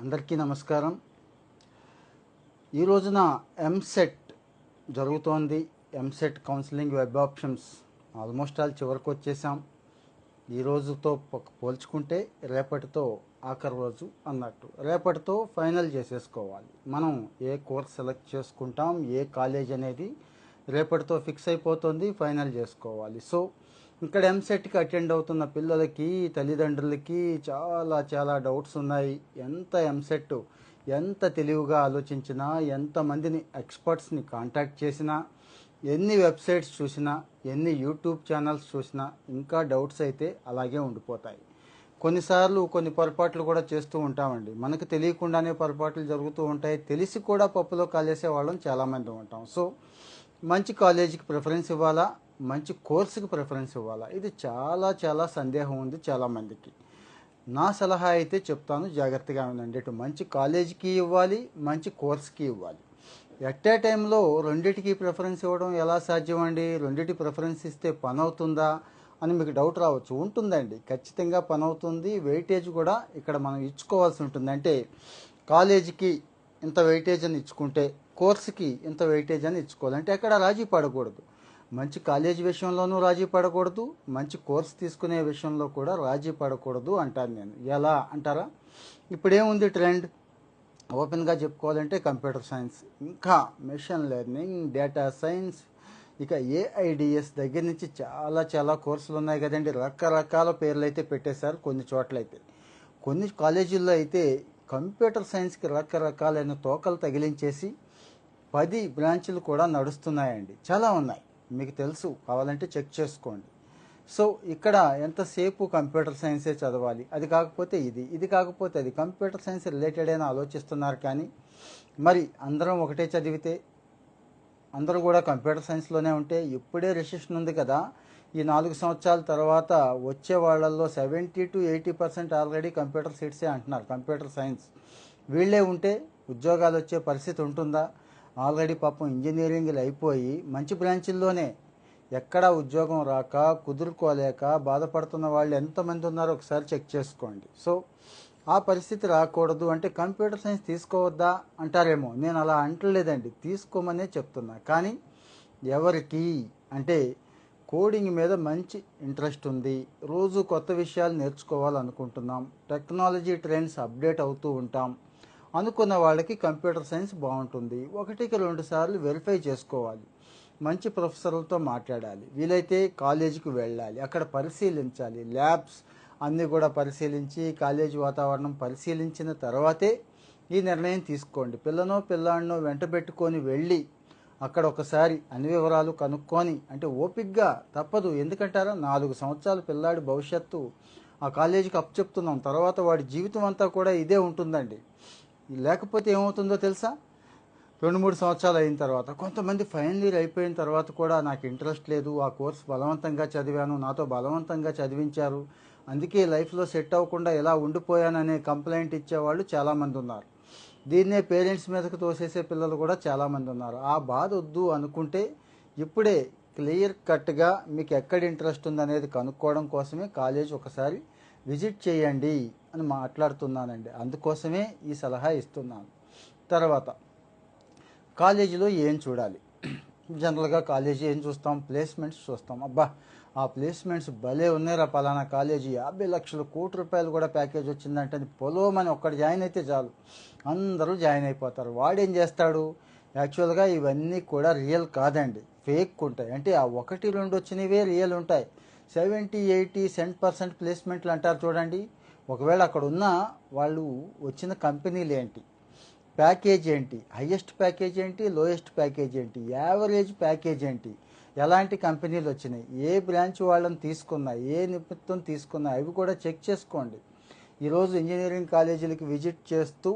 అందరికీ నమస్కారం. ఈ రోజున ఎంసెట్ జరుగుతోంది. EAMCET counselling web options almost all చివరికి వచ్చేసాం. ఈ రోజుతో పోల్చుకుంటే రేపటితో ఆఖరి రోజు అన్నట్టు. రేపటితో ఫైనల్ చేసేసుకోవాలి. మనం ఏ కోర్స్ సెలెక్ట్ చేసుకుంటాం, ఏ కాలేజ్ అనేది రేపటితో ఫిక్స్ అయిపోతుంది, ఫైనల్ చేసుకోవాలి. సో ఇక్కడ ఎంసెట్కి అటెండ్ అవుతున్న పిల్లలకి, తల్లిదండ్రులకి చాలా డౌట్స్ ఉన్నాయి. ఎంత తెలివిగా ఆలోచించినా, ఎంతమందిని ఎక్స్పర్ట్స్ని కాంటాక్ట్ చేసినా, ఎన్ని వెబ్సైట్స్ చూసినా, ఎన్ని యూట్యూబ్ ఛానల్స్ చూసినా ఇంకా డౌట్స్ అయితే అలాగే ఉండిపోతాయి. కొన్నిసార్లు కొన్ని పొరపాట్లు కూడా చేస్తూ ఉంటామండి. మనకు తెలియకుండానే పొరపాట్లు జరుగుతూ ఉంటాయి. తెలిసి కూడా పప్పులో కాలేసే వాళ్ళం చాలామంది ఉంటాం. సో మంచి కాలేజీకి ప్రిఫరెన్స్ ఇవ్వాలా, మంచి కోర్సుకి ప్రిఫరెన్స్ ఇవ్వాలా, ఇది చాలా సందేహం ఉంది చాలామందికి. నా సలహా అయితే చెప్తాను, జాగ్రత్తగా వినండి. ఇటు మంచి కాలేజీకి ఇవ్వాలి, మంచి కోర్స్కి ఇవ్వాలి. ఎట్ ఏ టైంలో రెండింటికి ప్రిఫరెన్స్ ఇవ్వడం ఎలా సాధ్యం అండి? రెండింటి ప్రిఫరెన్స్ ఇస్తే పని అవుతుందా అని మీకు డౌట్ రావచ్చు. ఉంటుందండి, ఖచ్చితంగా పని అవుతుంది. వెయిటేజ్ కూడా ఇక్కడ మనం ఇచ్చుకోవాల్సి ఉంటుంది. అంటే కాలేజీకి ఇంత వెయిటేజ్ అని ఇచ్చుకుంటే కోర్సుకి ఇంత వెయిటేజ్ అని ఇచ్చుకోవాలి. అంటే ఎక్కడ రాజీ పడకూడదు. మంచి కాలేజీ విషయంలోనూ రాజీ పడకూడదు, మంచి కోర్స్ తీసుకునే విషయంలో కూడా రాజీ పడకూడదు అంటాను నేను. ఎలా అంటారా? ఇప్పుడేముంది ట్రెండ్? ఓపెన్గా చెప్పుకోవాలంటే కంప్యూటర్ సైన్స్, ఇంకా మెషిన్ లెర్నింగ్, డేటా సైన్స్, ఇక ఏఐడిఎస్ దగ్గర నుంచి చాలా కోర్సులు ఉన్నాయి కదండి. రకరకాల పేర్లు అయితే పెట్టేశారు. కొన్ని చోట్లయితే, కొన్ని కాలేజీల్లో అయితే కంప్యూటర్ సైన్స్కి రకరకాలైన తోకలు తగిలించేసి 10 బ్రాంచులు కూడా నడుస్తున్నాయండి. చాలా ఉన్నాయి, మీకు తెలుసు, కావాలంటే చెక్ చేసుకోండి. సో ఇక్కడ ఎంతసేపు కంప్యూటర్ సైన్సే చదవాలి, అది కాకపోతే ఇది కాకపోతే అది, కంప్యూటర్ సైన్స్ రిలేటెడ్ అయినా ఆలోచిస్తున్నారు. కానీ మరి అందరం ఒకటే చదివితే, అందరూ కూడా కంప్యూటర్ సైన్స్లోనే ఉంటే, ఇప్పుడే రిసెషన్ ఉంది కదా, ఈ 4 సంవత్సరాల తర్వాత వచ్చే వాళ్ళల్లో 70 to 80% ఆల్రెడీ కంప్యూటర్ సీట్సే అంటున్నారు. కంప్యూటర్ సైన్స్ వీళ్ళే ఉంటే ఉద్యోగాలు వచ్చే పరిస్థితి ఉంటుందా? ఆల్రెడీ పాపం ఇంజనీరింగ్లు అయిపోయి మంచి బ్రాంచుల్లోనే ఎక్కడా ఉద్యోగం రాక, కుదురుకోలేక బాధపడుతున్న వాళ్ళు ఎంతమంది ఉన్నారో ఒకసారి చెక్ చేసుకోండి. సో ఆ పరిస్థితి రాకూడదు అంటే కంప్యూటర్ సైన్స్ తీసుకోవద్దా అంటారేమో. నేను అలా అంటలేదండి, తీసుకోమనే చెప్తున్నా. కానీ ఎవరికి అంటే కోడింగ్ మీద మంచి ఇంట్రెస్ట్ ఉంది, రోజు కొత్త విషయాలు నేర్చుకోవాలనుకుంటున్నాం, టెక్నాలజీ ట్రెండ్స్ అప్డేట్ అవుతూ ఉంటాం అనుకున్న వాళ్ళకి కంప్యూటర్ సైన్స్ బాగుంటుంది. 1-2 సార్లు వెరిఫై చేసుకోవాలి, మంచి ప్రొఫెసర్లతో మాట్లాడాలి, వీలైతే కాలేజీకి వెళ్ళాలి, అక్కడ పరిశీలించాలి, ల్యాబ్స్ అన్నీ కూడా పరిశీలించి, కాలేజీ వాతావరణం పరిశీలించిన తర్వాతే ఈ నిర్ణయం తీసుకోండి. పిల్లాడినో వెంట పెట్టుకొని వెళ్ళి అక్కడ ఒకసారి అన్ని వివరాలు కనుక్కొని, అంటే ఓపిక్గా తప్పదు. ఎందుకంటారా, 4 సంవత్సరాల పిల్లాడి భవిష్యత్తు ఆ కాలేజీకి అప్పచెప్తున్నాం. తర్వాత వాడి జీవితం అంతా కూడా ఇదే ఉంటుందండి. లేకపోతే ఏమవుతుందో తెలుసా? 2-3 సంవత్సరాలు అయిన తర్వాత, కొంతమంది ఫైనల్ ఇయర్ అయిపోయిన తర్వాత కూడా నాకు ఇంట్రెస్ట్ లేదు, ఆ కోర్స్ బలవంతంగా చదివాను, నాతో బలవంతంగా చదివించారు, అందుకే లైఫ్లో సెట్ అవ్వకుండా ఇలా ఉండిపోయాననే కంప్లైంట్ ఇచ్చేవాళ్ళు చాలామంది ఉన్నారు. దీన్నే పేరెంట్స్ మీదకు తోసేసే పిల్లలు కూడా చాలామంది ఉన్నారు. ఆ బాధ వద్దు అనుకుంటే ఇప్పుడే క్లియర్ కట్గా మీకు ఎక్కడ ఇంట్రెస్ట్ ఉందనేది కనుక్కోవడం కోసమే కాలేజ్ ఒకసారి విజిట్ చేయండి అని మాట్లాడుతున్నానండి. అందుకోసమే ఈ సలహా ఇస్తున్నాను. తర్వాత కాలేజీలో ఏం చూడాలి? జనరల్గా కాలేజీ ఏం చూస్తాం? ప్లేస్మెంట్స్ చూస్తాం. అబ్బా, ఆ ప్లేస్మెంట్స్ భలే ఉన్నాయిరా, పలానా కాలేజీ 50 లక్షలు, ₹1,00,00,000 కూడా ప్యాకేజ్ వచ్చిందంటే అది పొలోమని ఒక్కడు జాయిన్ అయితే చాలు, అందరూ జాయిన్ అయిపోతారు. వాడేం చేస్తాడు? యాక్చువల్గా ఇవన్నీ కూడా రియల్ కాదండి, ఫేక్ ఉంటాయి. అంటే ఆ 1-2 వచ్చినవే రియల్ ఉంటాయి. 70-80% ప్లేస్మెంట్లు అంటారు చూడండి. ఒకవేళ అక్కడ ఉన్న వాళ్ళు వచ్చిన కంపెనీలు ఏంటి, ప్యాకేజ్ ఏంటి, హయ్యెస్ట్ ప్యాకేజ్ ఏంటి, లోయెస్ట్ ప్యాకేజ్ ఏంటి, యావరేజ్ ప్యాకేజ్ ఏంటి, ఎలాంటి కంపెనీలు వచ్చినాయి, ఏ బ్రాంచ్ వాళ్ళని తీసుకున్నా, ఏ నిమిత్తం తీసుకున్నా, అవి కూడా చెక్ చేసుకోండి. ఈరోజు ఇంజనీరింగ్ కాలేజీలకు విజిట్ చేస్తూ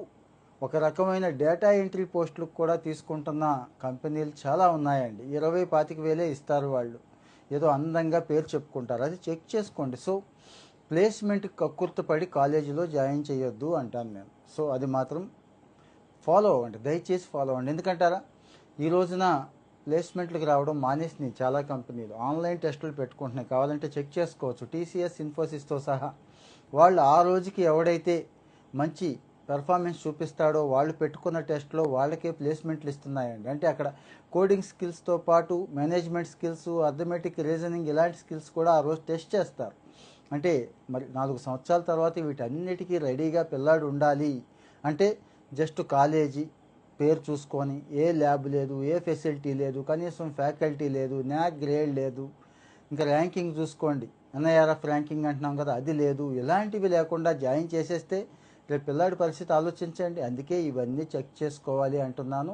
ఒక రకమైన డేటా ఎంట్రీ పోస్టులకు కూడా తీసుకుంటున్న కంపెనీలు చాలా ఉన్నాయండి. 20-25 వేలే ఇస్తారు వాళ్ళు, ఏదో అందంగా పేరు చెప్పుకుంటారు, అది చెక్ చేసుకోండి. సో ప్లేస్మెంట్కి కక్కుర్తపడి కాలేజీలో జాయిన్ చేయొద్దు అంటాను నేను. సో అది మాత్రం ఫాలో అవ్వండి, దయచేసి ఫాలో అవ్వండి. ఎందుకంటారా, ఈ రోజున ప్లేస్మెంట్లకు రావడం మానేసినాయి చాలా కంపెనీలు, ఆన్లైన్ టెస్టులు పెట్టుకుంటున్నాయి. కావాలంటే చెక్ చేసుకోవచ్చు, టీసీఎస్, ఇన్ఫోసిస్తో సహా. వాళ్ళు ఆ రోజుకి ఎవడైతే మంచి పెర్ఫార్మెన్స్ చూపిస్తాడో వాళ్ళు పెట్టుకున్న టెస్ట్లో వాళ్ళకే ప్లేస్మెంట్లు ఇస్తున్నాయండి. అంటే అక్కడ కోడింగ్ స్కిల్స్తో పాటు మేనేజ్మెంట్ స్కిల్స్, అథమెటిక్ రీజనింగ్ ఇలాంటి స్కిల్స్ కూడా ఆ రోజు టెస్ట్ చేస్తారు. అంటే మరి 4 సంవత్సరాల తర్వాత వీటన్నిటికీ రెడీగా పిల్లాడు ఉండాలి అంటే జస్ట్ కాలేజీ పేరు చూసుకొని ఏ ల్యాబ్ లేదు, ఏ ఫెసిలిటీ లేదు, కనీసం ఫ్యాకల్టీ లేదు, న్యాక్ గ్రేడ్ లేదు, ఇంకా ర్యాంకింగ్ చూసుకోండి, ఎన్ఐఆర్ఎఫ్ ర్యాంకింగ్ అంటున్నాం కదా, అది లేదు. ఇలాంటివి లేకుండా జాయిన్ చేసేస్తే రేపు పిల్లాడి పరిస్థితి ఆలోచించండి. అందుకే ఇవన్నీ చెక్ చేసుకోవాలి అంటున్నాను.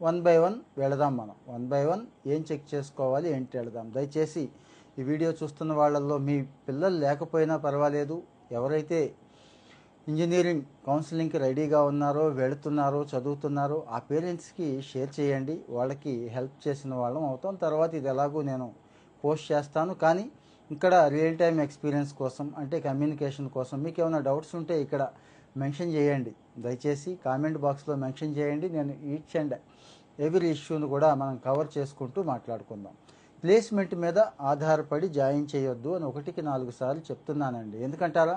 1 బై 1 వెళదాం. మనం 1 బై 1 ఏం చెక్ చేసుకోవాలి ఏంటి వెళదాం. దయచేసి ఈ వీడియో చూస్తున్న వాళ్ళల్లో మీ పిల్లలు లేకపోయినా పర్వాలేదు, ఎవరైతే ఇంజనీరింగ్ కౌన్సిలింగ్కి రెడీగా ఉన్నారో, వెళుతున్నారో, చదువుతున్నారో ఆ పేరెంట్స్కి షేర్ చేయండి. వాళ్ళకి హెల్ప్ చేసిన వాళ్ళం అవుతాం. తర్వాత ఇది ఎలాగో నేను పోస్ట్ చేస్తాను. కానీ ఇక్కడ రియల్ టైం ఎక్స్పీరియన్స్ కోసం, అంటే కమ్యూనికేషన్ కోసం మీకు ఏమైనా డౌట్స్ ఉంటే ఇక్కడ మెన్షన్ చేయండి. దయచేసి కామెంట్ బాక్స్లో మెన్షన్ చేయండి. నేను ఈచ్ అండ్ ఎవ్రీ ఇష్యూను కూడా మనం కవర్ చేసుకుంటూ మాట్లాడుకుందాం. ప్లేస్మెంట్ మీద ఆధారపడి జాయిన్ చేయొద్దు అని 1కి 4 సార్లు చెప్తున్నానండి. ఎందుకంటారా,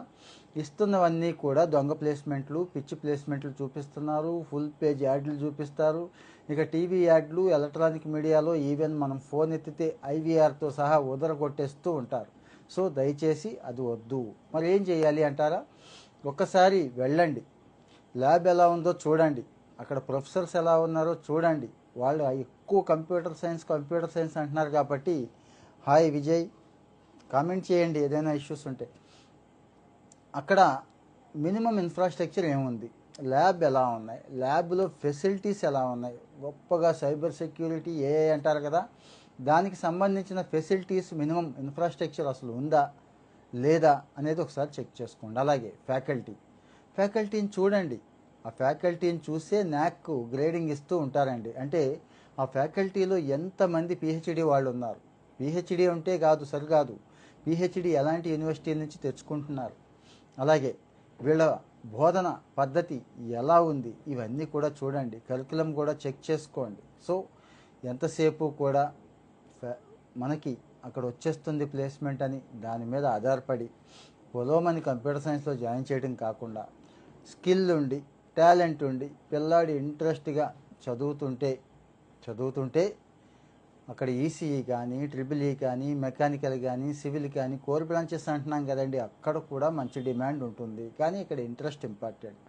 ఇస్తున్నవన్నీ కూడా దొంగ ప్లేస్మెంట్లు, పిచ్చి ప్లేస్మెంట్లు చూపిస్తున్నారు. ఫుల్ పేజ్ యాడ్లు చూపిస్తారు. ఇక టీవీ యాడ్లు, ఎలక్ట్రానిక్ మీడియాలో ఈవెన్ మనం ఫోన్ ఎత్తితే ఐవీఆర్తో సహా కొట్టేస్తూ ఉంటారు. సో దయచేసి అది వద్దు. మరి ఏం చేయాలి అంటారా, ఒక్కసారి వెళ్ళండి, ల్యాబ్ ఎలా ఉందో చూడండి, అక్కడ ప్రొఫెసర్స్ ఎలా ఉన్నారో చూడండి. వాళ్ళు ఎక్కువ కంప్యూటర్ సైన్స్ అంటున్నారు కాబట్టి హాయ్ విజయ్ కామెంట్ చేయండి ఏదైనా ఇష్యూస్ ఉంటే. అక్కడ మినిమం ఇన్ఫ్రాస్ట్రక్చర్ ఏముంది, ల్యాబ్ ఎలా ఉన్నాయి, ల్యాబ్లో ఫెసిలిటీస్ ఎలా ఉన్నాయి, గొప్పగా సైబర్ సెక్యూరిటీ ఏఐ అంటారు కదా, దానికి సంబంధించిన ఫెసిలిటీస్, మినిమం ఇన్ఫ్రాస్ట్రక్చర్ అసలు ఉందా లేదా అనేది ఒకసారి చెక్ చేసుకోండి. అలాగే ఫ్యాకల్టీని చూడండి. ఆ ఫ్యాకల్టీని చూసే న్యాక్ గ్రేడింగ్ ఇస్తూ ఉంటారండి. అంటే ఆ ఫ్యాకల్టీలో ఎంతమంది పిహెచ్డి వాళ్ళు ఉన్నారు, పిహెచ్డి ఉంటే కాదు సరికాదు, పిహెచ్డి ఎలాంటి యూనివర్సిటీల నుంచి తెచ్చుకుంటున్నారు, అలాగే వీళ్ళ బోధన పద్ధతి ఎలా ఉంది, ఇవన్నీ కూడా చూడండి. కరికులం కూడా చెక్ చేసుకోండి. సో ఎంతసేపు కూడా మనకి అక్కడ వచ్చేస్తుంది ప్లేస్మెంట్ అని దాని మీద ఆధారపడి పొలోమని కంప్యూటర్ సైన్స్లో జాయిన్ చేయడం కాకుండా స్కిల్ ఉండి, టాలెంట్ ఉండి, పిల్లాడి ఇంట్రెస్ట్గా చదువుతుంటే అక్కడ ఈసీఈ కానీ, ట్రిపుల్ ఈ కానీ, మెకానికల్ కానీ, సివిల్ కానీ, కోర్ బ్రాంచెస్ అంటున్నాం కదండి, అక్కడ కూడా మంచి డిమాండ్ ఉంటుంది. కానీ ఇక్కడ ఇంట్రెస్ట్ ఇంపార్టెంట్.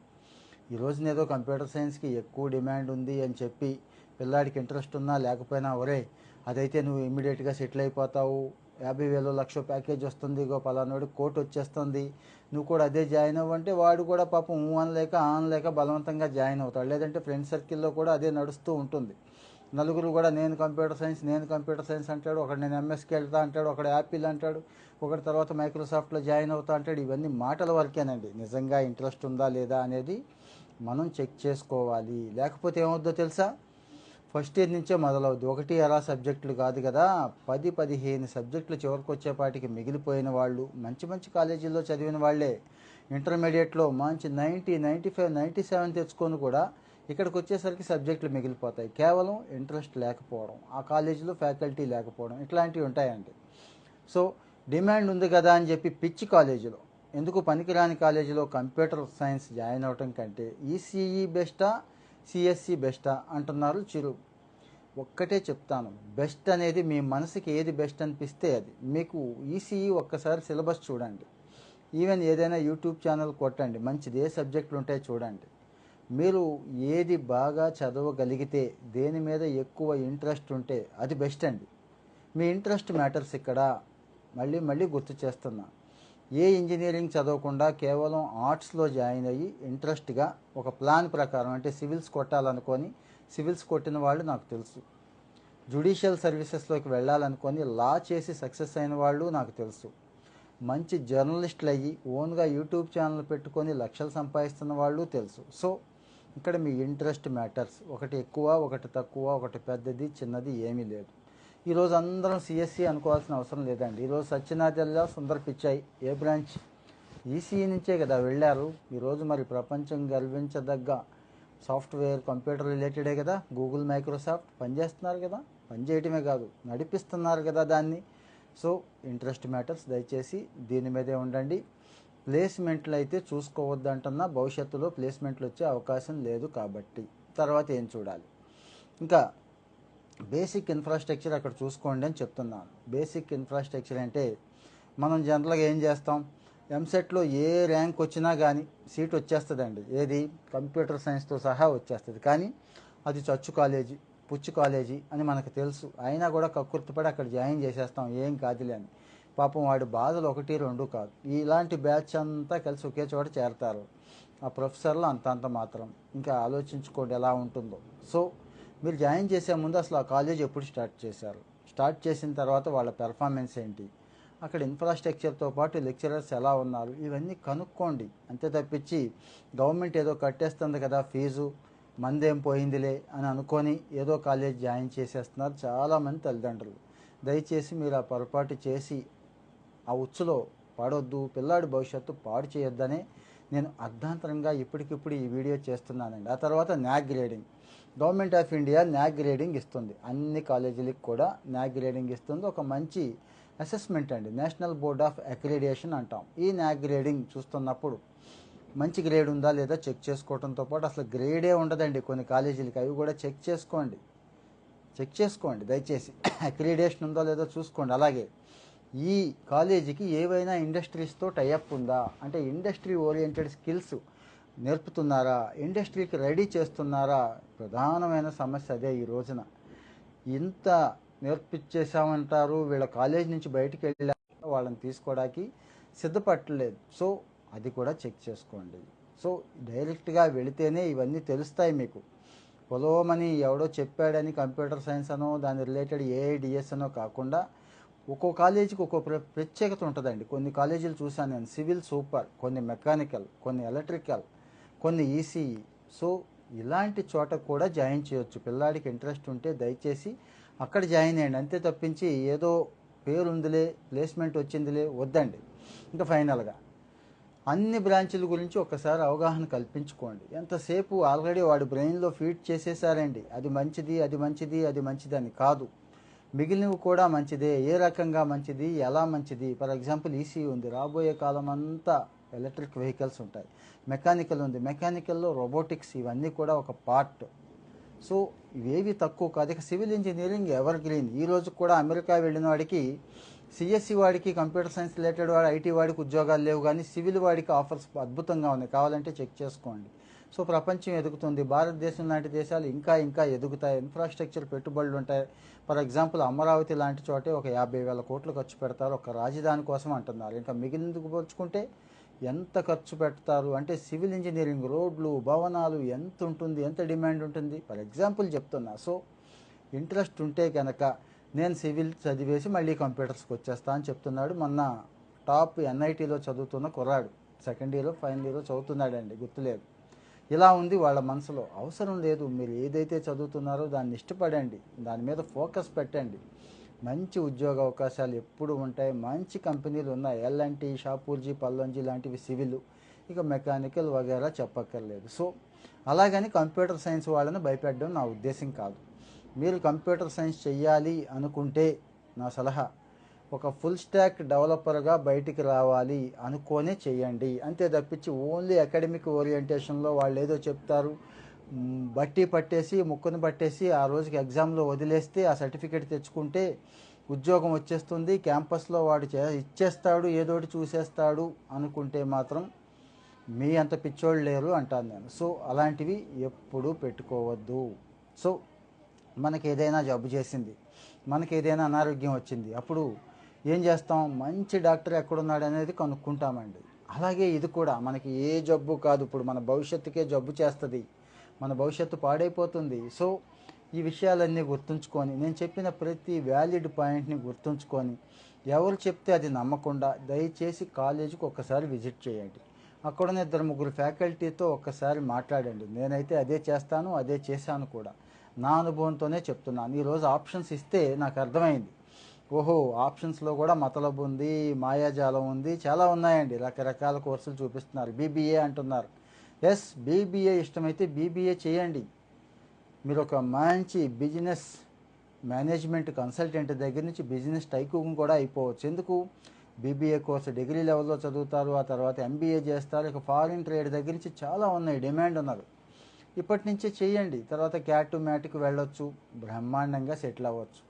ఈరోజున ఏదో కంప్యూటర్ సైన్స్కి ఎక్కువ డిమాండ్ ఉంది అని చెప్పి పిల్లాడికి ఇంట్రెస్ట్ ఉన్నా లేకపోయినా ఒరే అదైతే నువ్వు ఇమ్మీడియట్గా సెటిల్ అయిపోతావు, 50,000 1,00,000 ప్యాకేజ్ వస్తుంది, ఇగో పలానోడి కోట్ వచ్చేస్తుంది, నువ్వు కూడా అదే జాయిన్ అవ్వంటే వాడు కూడా పాపం అనలేక బలవంతంగా జాయిన్ అవుతాడు. లేదంటే ఫ్రెండ్ సర్కిల్లో కూడా అదే నడుస్తూ ఉంటుంది. నలుగురు కూడా నేను కంప్యూటర్ సైన్స్ అంటాడు, ఒకడు నేను ఎంఎస్కి వెళ్తా అంటాడు, ఒకడు యాపిల్ అంటాడు, ఒకటి తర్వాత మైక్రోసాఫ్ట్లో జాయిన్ అవుతా అంటాడు. ఇవన్నీ మాటల వరకేనండి. నిజంగా ఇంట్రెస్ట్ ఉందా లేదా అనేది మనం చెక్ చేసుకోవాలి. లేకపోతే ఏమవుద్దో తెలుసా, ఫస్ట్ ఇయర్ నుంచే మొదలవుద్ది. 1 అలా సబ్జెక్టులు కాదు కదా, 10-15 సబ్జెక్టులు చివరికి వచ్చేపాటికి మిగిలిపోయిన వాళ్ళు మంచి కాలేజీల్లో చదివిన వాళ్ళే ఇంటర్మీడియట్లో మంచి 90, 95, 97 తెచ్చుకొని కూడా ఇక్కడికి వచ్చేసరికి సబ్జెక్టులు మిగిలిపోతాయి. కేవలం ఇంట్రెస్ట్ లేకపోవడం, ఆ కాలేజీలో ఫ్యాకల్టీ లేకపోవడం, ఇట్లాంటివి ఉంటాయండి. సో డిమాండ్ ఉంది కదా అని చెప్పి పిచ్చి కాలేజీలో, ఎందుకు పనికిరాని కాలేజీలో కంప్యూటర్ సైన్స్ జాయిన్ అవటం కంటే ఈసీఈ బెస్టా, సిఎస్సి బెస్టా అంటున్నారు చిరు. ఒక్కటే చెప్తాను, బెస్ట్ అనేది మీ మనసుకి ఏది బెస్ట్ అనిపిస్తే అది. మీకు ఈసీఈ ఒక్కసారి సిలబస్ చూడండి, ఈవెన్ ఏదైనా యూట్యూబ్ ఛానల్ కొట్టండి, మంచిది ఏ సబ్జెక్టులు ఉంటాయో చూడండి. మీరు ఏది బాగా చదవగలిగితే, దేని మీద ఎక్కువ ఇంట్రెస్ట్ ఉంటే అది బెస్ట్ అండి. మీ ఇంట్రెస్ట్ మ్యాటర్స్ ఇక్కడ. మళ్ళీ గుర్తు చేస్తున్నా, ఏ ఇంజనీరింగ్ చదవకుండా కేవలం ఆర్ట్స్లో జాయిన్ అయ్యి ఇంట్రెస్ట్గా ఒక ప్లాన్ ప్రకారం, అంటే సివిల్స్ కొట్టాలనుకొని సివిల్స్ కొట్టిన వాళ్ళు నాకు తెలుసు, జ్యుడిషియల్ సర్వీసెస్లోకి వెళ్ళాలనుకొని లా చేసి సక్సెస్ అయిన వాళ్ళు నాకు తెలుసు, మంచి జర్నలిస్టులు అయ్యి ఓన్గా యూట్యూబ్ ఛానల్ పెట్టుకొని లక్షలు సంపాదిస్తున్న వాళ్ళు తెలుసు. సో ఇక్కడ మీ ఇంట్రెస్ట్ మ్యాటర్స్. ఒకటి ఎక్కువ, ఒకటి తక్కువ, ఒకటి పెద్దది చిన్నది ఏమీ లేదు. ఈరోజు అందరం సిఎస్సి అనుకోవాల్సిన అవసరం లేదండి. ఈరోజు సత్యనాథెల్లా, సుందర్ పిచాయ్ ఏ బ్రాంచ్, ఈసీఈ నుంచే కదా వెళ్ళారు. ఈరోజు మరి ప్రపంచం గర్వించదగ్గ సాఫ్ట్వేర్, కంప్యూటర్ రిలేటెడే కదా, గూగుల్, మైక్రోసాఫ్ట్ పనిచేస్తున్నారు కదా, పనిచేయటమే కాదు నడిపిస్తున్నారు కదా దాన్ని. So interest matters. దయచేసి దీని మీదే ఉండండి. ప్లేస్మెంట్లు అయితే చూసుకోవద్దంటున్నా, భవిష్యత్తులో ప్లేస్మెంట్లు వచ్చే అవకాశం లేదు కాబట్టి తర్వాత ఏం చూడాలి. ఇంకా బేసిక్ ఇన్ఫ్రాస్ట్రక్చర్ అక్కడ చూసుకోండి అని చెప్తున్నాను. బేసిక్ ఇన్ఫ్రాస్ట్రక్చర్ అంటే మనం జనరల్గా ఏం చేస్తాం, ఎంసెట్లో ఏ ర్యాంక్ వచ్చినా కానీ సీట్ వచ్చేస్తుందండి, ఏది కంప్యూటర్ సైన్స్తో సహా వచ్చేస్తుంది. కానీ అది చచ్చు కాలేజీ, పుచ్చు కాలేజీ అని మనకు తెలుసు. అయినా కూడా కక్కుర్తిపడి అక్కడ జాయిన్ చేసేస్తాం, ఏం కాదులే అని. పాపం వాడి బాధలు 1-2 కాదు, ఇలాంటి బ్యాచ్ అంతా కలిసి ఒకే చోట చేరతారు. ఆ ప్రొఫెసర్లు అంతంత మాత్రం. ఇంకా ఆలోచించుకోండి ఎలా ఉంటుందో. సో మీరు జాయిన్ చేసే ముందు అసలు ఆ కాలేజ్ ఎప్పుడు స్టార్ట్ చేశారు, స్టార్ట్ చేసిన తర్వాత వాళ్ళ పెర్ఫార్మెన్స్ ఏంటి, అక్కడ ఇన్ఫ్రాస్ట్రక్చర్తో పాటు లెక్చరర్స్ ఎలా ఉన్నారు, ఇవన్నీ కనుక్కోండి. అంతే తప్పించి గవర్నమెంట్ ఏదో కట్టేస్తుంది కదా ఫీజు, మందేం పోయిందిలే అని అనుకొని ఏదో కాలేజ్ జాయిన్ చేసేస్తున్నారు చాలామంది తల్లిదండ్రులు. దయచేసి మీరు ఆ పొరపాటు చేసి ఆ ఉచ్చులో పడొద్దు, పిల్లాడి భవిష్యత్తు పాడు చేయొద్దనే నేను అర్ధాంతరంగా ఇప్పటికిప్పుడు ఈ వీడియో చేస్తున్నానండి. ఆ తర్వాత NAAC grading, government of India NAAC grading ఇస్తుంది, అన్ని కాలేజీలకు కూడా న్యాక్ గ్రేడింగ్ ఇస్తుంది. ఒక మంచి అసెస్మెంట్ అండి, నేషనల్ బోర్డ్ ఆఫ్ అక్రిడిటేషన్ అంటాం. ఈ న్యాక్ గ్రేడింగ్ చూస్తున్నప్పుడు మంచి గ్రేడ్ ఉందా లేదా చెక్ చేసుకోవడంతో పాటు అసలు గ్రేడే ఉండదండి కొన్ని కాలేజీలకి, అవి కూడా చెక్ చేసుకోండి దయచేసి. అక్రిడిటేషన్ ఉందో లేదో చూసుకోండి. అలాగే ఈ కాలేజీకి ఏవైనా ఇండస్ట్రీస్తో టైఅప్ ఉందా, అంటే ఇండస్ట్రీ ఓరియంటెడ్ స్కిల్స్ నేర్పుతున్నారా, ఇండస్ట్రీకి రెడీ చేస్తున్నారా, ప్రధానమైన సమస్య అదే. ఈ రోజున ఇంత నేర్పించేసామంటారు, వీళ్ళ కాలేజ్ నుంచి బయటికి వెళ్ళా వాళ్ళని తీసుకోవడానికి సిద్ధపట్టలేదు. సో అది కూడా చెక్ చేసుకోండి. సో డైరెక్ట్గా వెళితేనే ఇవన్నీ తెలుస్తాయి మీకు. పొలోమని ఎవడో చెప్పాడని కంప్యూటర్ సైన్స్ అనో దాని రిలేటెడ్ ఏఐడిఎస్ అనో కాకుండా ఒక్కో కాలేజీకి ఒక్కో ప్రత్యేకత ఉంటుందండి. కొన్ని కాలేజీలు చూశాను నేను, సివిల్ సూపర్, కొన్ని మెకానికల్, కొన్ని ఎలక్ట్రికల్, కొన్ని ఈసీఈ. సో ఇలాంటి చోట కూడా జాయిన్ చేయొచ్చు. పిల్లాడికి ఇంట్రెస్ట్ ఉంటే దయచేసి అక్కడ జాయిన్ అయ్యండి. అంతే తప్పించి ఏదో పేరుందిలే ప్లేస్మెంట్ వచ్చిందిలే వద్దండి. ఇంకా ఫైనల్గా అన్ని బ్రాంచుల గురించి ఒక్కసారి అవగాహన కల్పించుకోండి. ఎంతసేపు ఆల్రెడీ వాడి బ్రెయిన్లో ఫీడ్ చేసేసారండి, అది మంచిది అది మంచిది అది మంచిది అని. కాదు, మిగిలినవి కూడా మంచిదే. ఏ రకంగా మంచిది, ఎలా మంచిది. ఫర్ ఎగ్జాంపుల్ ఈసీ ఉంది, రాబోయే కాలం అంతా ఎలక్ట్రిక్ వెహికల్స్ ఉంటాయి. మెకానికల్ ఉంది, మెకానికల్లో రోబోటిక్స్, ఇవన్నీ కూడా ఒక పార్ట్. సో ఇవేవి తక్కువ కాదు. ఇక సివిల్ ఇంజనీరింగ్ ఎవర్ గ్రీన్. ఈరోజు కూడా అమెరికా వెళ్ళిన వాడికి, సిఎస్సి వాడికి, కంప్యూటర్ సైన్స్ రిలేటెడ్ వాడు, ఐటీ వాడికి ఉద్యోగాలు లేవు, కానీ సివిల్ వాడికి ఆఫర్స్ అద్భుతంగా ఉన్నాయి. కావాలంటే చెక్ చేసుకోండి. సో ప్రపంచం ఎదుగుతుంది, భారతదేశం లాంటి దేశాలు ఇంకా ఇంకా ఎదుగుతాయి. ఇన్ఫ్రాస్ట్రక్చర్ పెట్టుబడులు ఉంటాయి. ఫర్ ఎగ్జాంపుల్ అమరావతి లాంటి చోటే ఒక 50,000 కోట్లు ఖర్చు పెడతారు ఒక రాజధాని కోసం అంటున్నారు. ఇంకా మిగిలిందుకు పోల్చుకుంటే ఎంత ఖర్చు పెడతారు అంటే సివిల్ ఇంజనీరింగ్, రోడ్లు, భవనాలు ఎంత ఉంటుంది, ఎంత డిమాండ్ ఉంటుంది. ఫర్ ఎగ్జాంపుల్ చెప్తున్నా. సో ఇంట్రెస్ట్ ఉంటే కనుక నేను సివిల్ చదివేసి మళ్ళీ కంప్యూటర్స్కి వచ్చేస్తా అని చెప్తున్నాడు మొన్న టాప్ ఎన్ఐటీలో చదువుతున్న కుర్రాడు. సెకండ్ ఇయర్ ఫైనల్ ఇయర్ చదువుతున్నాడండి, గుర్తులేదు. ఇలా ఉంది వాళ్ళ మనసులో. అవసరం లేదు, మీరు ఏదైతే చదువుతున్నారో దాన్ని ఇష్టపడండి, దాని మీద ఫోకస్ పెట్టండి. మంచి ఉద్యోగ అవకాశాలు ఎప్పుడు ఉంటాయి, మంచి కంపెనీలు ఉన్నాయి. ఎల్ఎన్టీ, షాపూర్జీ, పల్లంజీ లాంటివి సివిల్, ఇక మెకానికల్ వగేరా చెప్పక్కర్లేదు. సో అలాగని కంప్యూటర్ సైన్స్ వాళ్ళని భయపెట్టడం నా ఉద్దేశం కాదు. మీరు కంప్యూటర్ సైన్స్ చెయ్యాలి అనుకుంటే నా సలహా, ఒక ఫుల్ స్టాక్ డెవలపర్గా బయటికి రావాలి అనుకోనే చేయండి. అంతే తప్పించి ఓన్లీ అకాడమిక్ ఓరియంటేషన్లో వాళ్ళు ఏదో చెప్తారు, బట్టి పట్టేసి ముక్కును పట్టేసి ఆ రోజుకి ఎగ్జామ్లో వదిలేస్తే ఆ సర్టిఫికేట్ తెచ్చుకుంటే ఉద్యోగం వచ్చేస్తుంది, క్యాంపస్లో వాడు ఇచ్చేస్తాడు, ఏదోటి చూసేస్తాడు అనుకుంటే మాత్రం మీ అంత పిచ్చోళ్ళు లేరు అంటాను నేను. సో అలాంటివి ఎప్పుడూ పెట్టుకోవద్దు. సో మనకి ఏదైనా జబ్బు చేసింది, మనకి ఏదైనా అనారోగ్యం వచ్చింది, అప్పుడు ఏం చేస్తాం, మంచి డాక్టర్ ఎక్కడున్నాడు అనేది కనుక్కుంటామండి. అలాగే ఇది కూడా మనకి ఏ జబ్బు కాదు, ఇప్పుడు మన భవిష్యత్తుకే జబ్బు చేస్తుంది, మన భవిష్యత్తు పాడైపోతుంది. సో ఈ విషయాలన్నీ గుర్తుంచుకొని, నేను చెప్పిన ప్రతి వ్యాలిడ్ పాయింట్ని గుర్తుంచుకొని, ఎవరు చెప్తే అది నమ్మకుండా దయచేసి కాలేజీకి ఒక్కసారి విజిట్ చేయండి. అక్కడున్న 2-3 ఫ్యాకల్టీతో ఒక్కసారి మాట్లాడండి. నేనైతే అదే చేస్తాను, అదే చేశాను కూడా, నా అనుభవంతోనే చెప్తున్నాను. ఈరోజు ఆప్షన్స్ ఇస్తే నాకు అర్థమైంది, ఓహో ఆప్షన్స్లో కూడా మతలబు ఉంది, మాయాజాలం ఉంది, చాలా ఉన్నాయండి. రకరకాల కోర్సులు చూపిస్తున్నారు, బీబీఏ అంటున్నారు. ఎస్, బీబీఏ ఇష్టమైతే బీబీఏ చేయండి. మీరు ఒక మంచి బిజినెస్ మేనేజ్మెంట్ కన్సల్టెంట్ దగ్గర నుంచి బిజినెస్ టైకూన్ కూడా అయిపోవచ్చు. ఎందుకు, బీబీఏ కోర్సు డిగ్రీ లెవెల్లో చదువుతారు, ఆ తర్వాత ఎంబీఏ చేస్తారు. ఇక ఫారిన్ ట్రేడ్ దగ్గర నుంచి చాలా ఉన్నాయి, డిమాండ్ ఉన్నారు. ఇప్పటి నుంచే చేయండి, తర్వాత క్యాట్ మ్యాట్కి వెళ్ళొచ్చు, బ్రహ్మాండంగా సెటిల్ అవ్వచ్చు.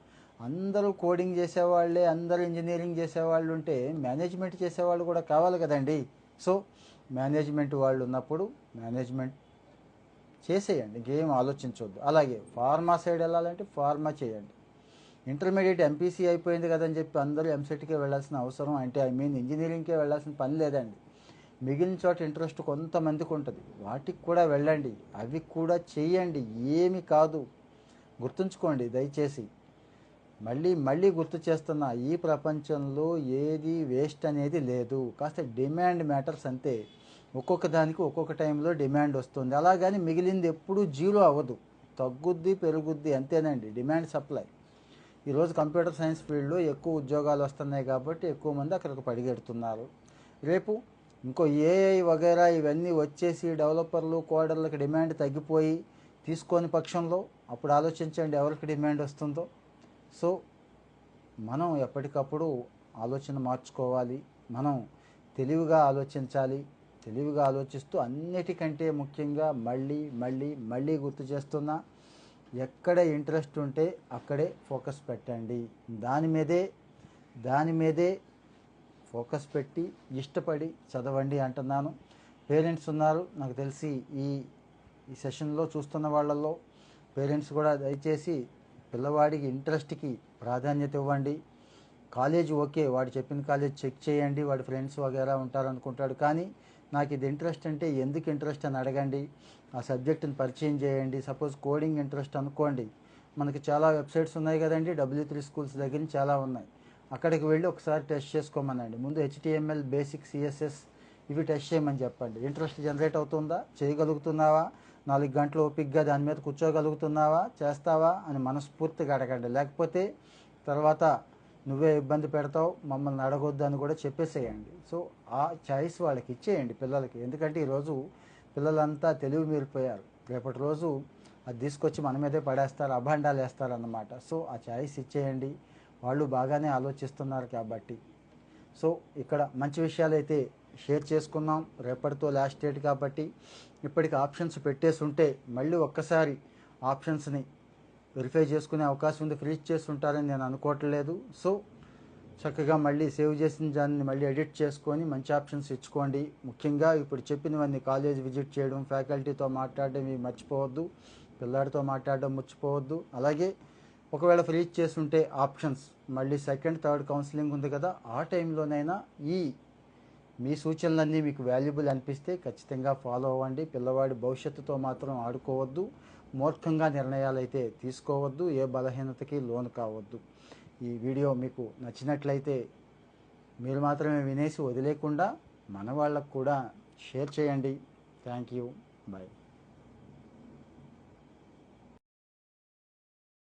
అందరూ కోడింగ్ చేసేవాళ్ళే, అందరూ ఇంజనీరింగ్ చేసేవాళ్ళు ఉంటే మేనేజ్మెంట్ చేసేవాళ్ళు కూడా కావాలి కదండి. సో మేనేజ్మెంట్ వాళ్ళు ఉన్నప్పుడు మేనేజ్మెంట్ చేసేయండి, ఇంకేం ఆలోచించవద్దు. అలాగే ఫార్మా సైడ్ వెళ్ళాలంటే ఫార్మా చేయండి. ఇంటర్మీడియట్ ఎంపీసీ అయిపోయింది కదని చెప్పి అందరూ ఎంసెట్కే వెళ్ళాల్సిన అవసరం, అంటే ఇంజనీరింగ్కే వెళ్ళాల్సిన పని లేదండి. మిగిలిన చోట ఇంట్రెస్ట్ కొంతమందికి ఉంటుంది, వాటికి కూడా వెళ్ళండి, అవి కూడా చేయండి, ఏమి కాదు. గుర్తుంచుకోండి దయచేసి, మళ్ళీ మళ్ళీ గుర్తు చేస్తున్నా, ఈ ప్రపంచంలో ఏది వేస్ట్ అనేది లేదు. కాస్త డిమాండ్ మ్యాటర్స్ అంతే. ఒక్కొక్క దానికి ఒక్కొక్క టైంలో డిమాండ్ వస్తుంది, అలాగని మిగిలింది ఎప్పుడూ జీరో అవ్వదు, తగ్గుద్ది పెరుగుద్ది, అంతేనండి డిమాండ్ సప్లై. ఈరోజు కంప్యూటర్ సైన్స్ ఫీల్డ్లో ఎక్కువ ఉద్యోగాలు వస్తున్నాయి కాబట్టి ఎక్కువ మంది అక్కడికి పరిగెడుతున్నారు. రేపు ఇంకో ఏఐ వగైరా ఇవన్నీ వచ్చేసి డెవలపర్లు కోడర్లకు డిమాండ్ తగ్గిపోయి తీసుకొని పక్షంలో అప్పుడు ఆలోచించండి ఎవరికి డిమాండ్ వస్తుందో. సో మనం ఎప్పటికప్పుడు ఆలోచన మార్చుకోవాలి, మనం తెలివిగా ఆలోచించాలి. తెలివిగా ఆలోచిస్తూ అన్నిటికంటే ముఖ్యంగా మళ్ళీ మళ్ళీ మళ్ళీ గుర్తు చేస్తున్నా, ఎక్కడ ఇంట్రెస్ట్ ఉంటే అక్కడే ఫోకస్ పెట్టండి, దాని మీదే ఫోకస్ పెట్టి ఇష్టపడి చదవండి అంటున్నాను. పేరెంట్స్ ఉన్నారు నాకు తెలిసి ఈ సెషన్లో చూస్తున్న వాళ్ళల్లో, పేరెంట్స్ కూడా దయచేసి పిల్లవాడికి ఇంట్రెస్ట్కి ప్రాధాన్యత ఇవ్వండి. కాలేజ్ ఓకే, వాడు చెప్పిన కాలేజ్ చెక్ చేయండి, వాడి ఫ్రెండ్స్ వగేరా ఉంటారనుకుంటాడు, కానీ నాకు ఇది ఇంట్రెస్ట్ అంటే ఎందుకు ఇంట్రెస్ట్ అని అడగండి, ఆ సబ్జెక్టుని పరిచయం చేయండి. సపోజ్ కోడింగ్ ఇంట్రెస్ట్ అనుకోండి, మనకి చాలా వెబ్సైట్స్ ఉన్నాయి కదండి, W3 స్కూల్స్ దగ్గర నుంచి చాలా ఉన్నాయి, అక్కడికి వెళ్ళి ఒకసారి టెస్ట్ చేసుకోమనండి. ముందు HTML, బేసిక్, CSS ఇవి టెస్ట్ చేయమని చెప్పండి. ఇంట్రెస్ట్ జనరేట్ అవుతుందా, చేయగలుగుతున్నావా, 4 గంటలు ఓపిక్గా దాని మీద కూర్చోగలుగుతున్నావా, చేస్తావా అని మనస్ఫూర్తిగా అడగండి. లేకపోతే తర్వాత నువ్వే ఇబ్బంది పెడతావు, మమ్మల్ని అడగొద్దు అని కూడా చెప్పేసేయండి. సో ఆ చాయిస్ వాళ్ళకి ఇచ్చేయండి పిల్లలకి, ఎందుకంటే ఈరోజు పిల్లలంతా తెలివి మీరిపోయారు, రేపటి రోజు అది తీసుకొచ్చి మన మీదే పడేస్తారు, అభాండాలు వేస్తారు అన్నమాట. సో ఆ చాయిస్ ఇచ్చేయండి, వాళ్ళు బాగానే ఆలోచిస్తున్నారు కాబట్టి. సో ఇక్కడ మంచి విషయాలు అయితే షేర్ చేసుకున్నాం, రేపటితో లాస్ట్ డేట్ కాబట్టి ఇప్పటికి ఆప్షన్స్ పెట్టేసి ఉంటే మళ్ళీ ఒక్కసారి ఆప్షన్స్ని వెరిఫై చేసుకునే అవకాశం ఉంది, ఫ్రీజ్ చేసి ఉంటారని నేను అనుకోవట్లేదు. సో చక్కగా మళ్ళీ సేవ్ చేసిన దాన్ని మళ్ళీ ఎడిట్ చేసుకొని మంచి ఆప్షన్స్ ఇచ్చుకోండి. ముఖ్యంగా ఇప్పుడు చెప్పినవన్నీ కాలేజ్ విజిట్ చేయడం, ఫ్యాకల్టీతో మాట్లాడడం ఇవి మర్చిపోవద్దు, పిల్లాడితో మాట్లాడడం మర్చిపోవద్దు. అలాగే ఒకవేళ ఫ్రీజ్ చేసి ఉంటే ఆప్షన్స్ మళ్ళీ సెకండ్ థర్డ్ కౌన్సిలింగ్ ఉంది కదా, ఆ టైంలోనైనా మీ సూచనలన్నీ మీకు వాల్యుబుల్ అనిపిస్తే ఖచ్చితంగా ఫాలో అవ్వండి. పిల్లవాడి భవిష్యత్తుతో మాత్రం ఆడుకోవద్దు, మూర్ఖంగా నిర్ణయాలు అయితే తీసుకోవద్దు, ఏ బలహీనతకి లోను కావద్దు. ఈ వీడియో మీకు నచ్చినట్లయితే మీరు మాత్రమే వినేసి వదిలేకుండా మన వాళ్ళకు కూడా షేర్ చేయండి. Thank you, bye.